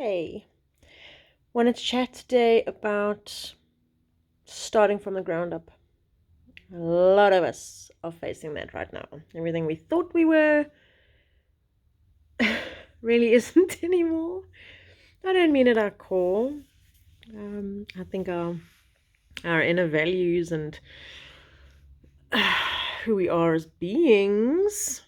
Hey, wanted to chat today about starting from the ground up. A lot of us are facing that right now. Everything we thought we were really isn't anymore. I don't mean at our core. I think our inner values and who we are as beings is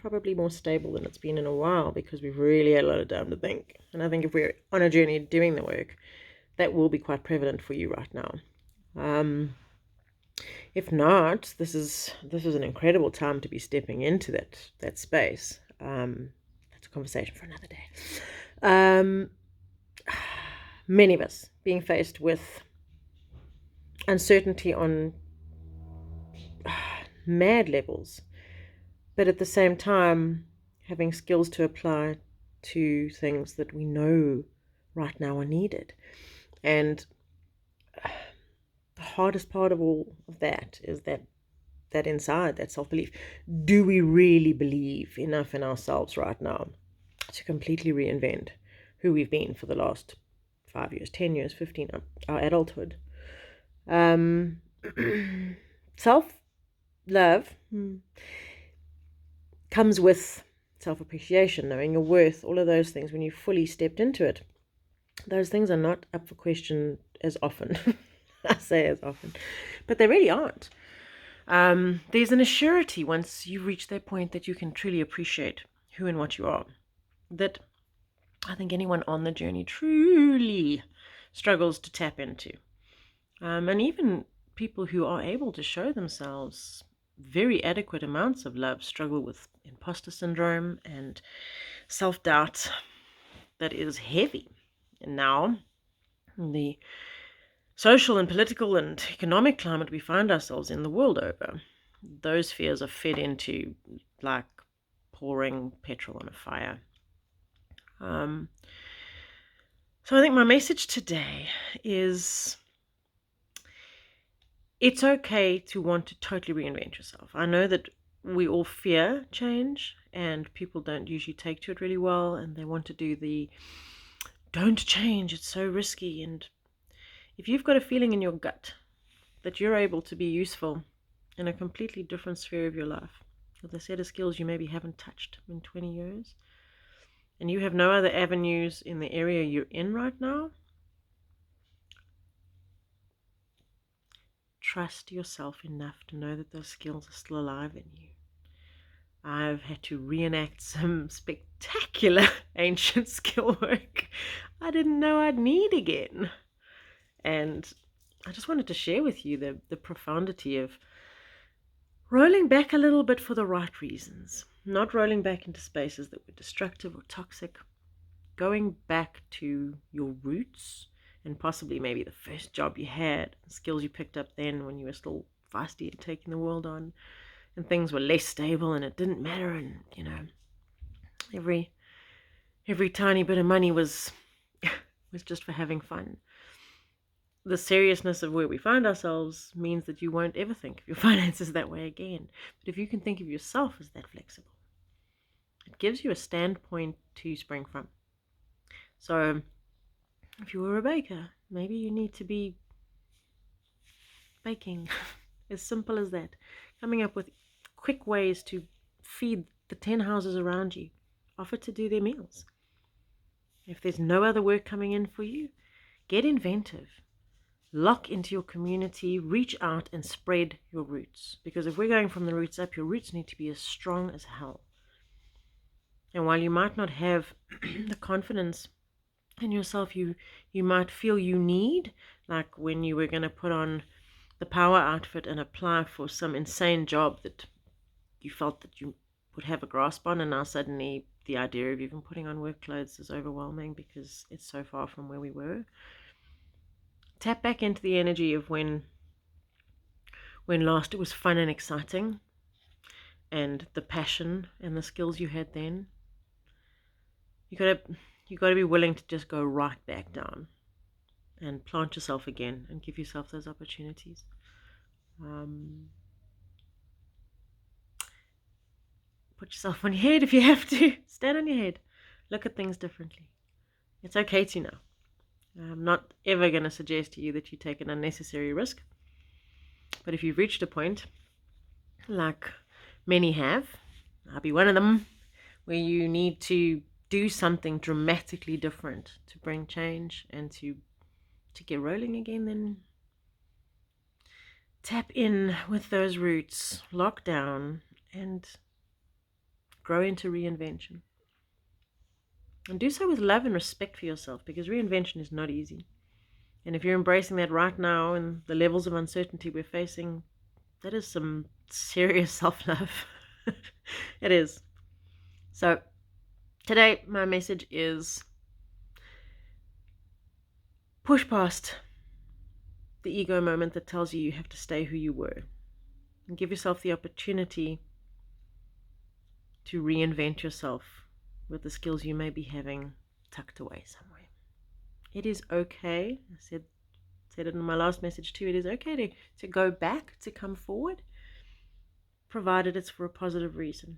probably more stable than it's been in a while because we've really had a lot of time to think. And I think if we're on a journey doing the work, that will be quite prevalent for you right now. If not, this is an incredible time to be stepping into that space. That's a conversation for another day. Many of us being faced with uncertainty on mad levels, but at the same time having skills to apply to things that we know right now are needed. And the hardest part of all of that is that inside, that self-belief. Do we really believe enough in ourselves right now to completely reinvent who we've been for the last 5 years, 10 years, 15, our adulthood? Self-love comes with self-appreciation, knowing your worth, all of those things. When you fully stepped into it, those things are not up for question as often. I say as often, but they really aren't. There's an assurity once you reach that point that you can truly appreciate who and what you are, that I think anyone on the journey truly struggles to tap into. And even people who are able to show themselves very adequate amounts of love struggle with imposter syndrome and self-doubt that is heavy. And now, the social and political and economic climate we find ourselves in the world over, those fears are fed into like pouring petrol on a fire. So I think my message today is it's okay to want to totally reinvent yourself. I know that we all fear change and people don't usually take to it really well, and they want to do the don't change, it's so risky. And if you've got a feeling in your gut that you're able to be useful in a completely different sphere of your life, with a set of skills you maybe haven't touched in 20 years, and you have no other avenues in the area you're in right now, trust yourself enough to know that those skills are still alive in you. I've had to reenact some spectacular ancient skill work I didn't know I'd need again. And I just wanted to share with you the profundity of rolling back a little bit for the right reasons, not rolling back into spaces that were destructive or toxic, going back to your roots and possibly maybe the first job you had, skills you picked up then when you were still feisty and taking the world on, and things were less stable and it didn't matter, and every tiny bit of money was just for having fun. The seriousness of where we find ourselves means that you won't ever think of your finances that way again. But if you can think of yourself as that flexible, it gives you a standpoint to spring from. So if you were a baker, maybe you need to be baking. As simple as that. Coming up with quick ways to feed the 10 houses around you. Offer to do their meals. If there's no other work coming in for you, get inventive. Lock into your community, reach out and spread your roots. Because if we're going from the roots up, your roots need to be as strong as hell. And while you might not have the confidence in yourself you might feel you need, like when you were going to put on the power outfit and apply for some insane job that you felt that you would have a grasp on, and now suddenly the idea of even putting on work clothes is overwhelming because it's so far from where we were. Tap back into the energy of when last it was fun and exciting, and the passion and the skills you had then. You got to be willing to just go right back down and plant yourself again and give yourself those opportunities. Put yourself on your head if you have to. Stand on your head. Look at things differently. It's okay to know. I'm not ever going to suggest to you that you take an unnecessary risk. But if you've reached a point, like many have, I'll be one of them, where you need to do something dramatically different to bring change and to get rolling again, then tap in with those roots, lock down, and grow into reinvention. And do so with love and respect for yourself, because reinvention is not easy. And if you're embracing that right now and the levels of uncertainty we're facing, that is some serious self-love. It is. So today, my message is push past the ego moment that tells you you have to stay who you were, and give yourself the opportunity to reinvent yourself with the skills you may be having tucked away somewhere. It is okay. I said it in my last message too. It is okay to go back, to come forward, provided it's for a positive reason.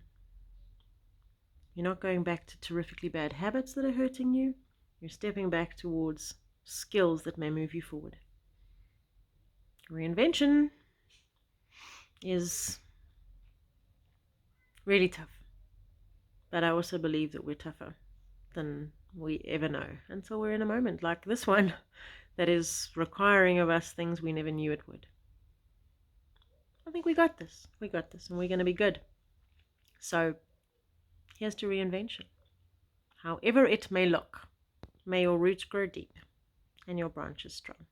You're not going back to terrifically bad habits that are hurting you. You're stepping back towards skills that may move you forward. Reinvention is really tough, but I also believe that we're tougher than we ever know until we're in a moment like this one that is requiring of us things we never knew it would. I think we got this, and we're going to be good. So here's to reinvention. However it may look, may your roots grow deep and your branches strong.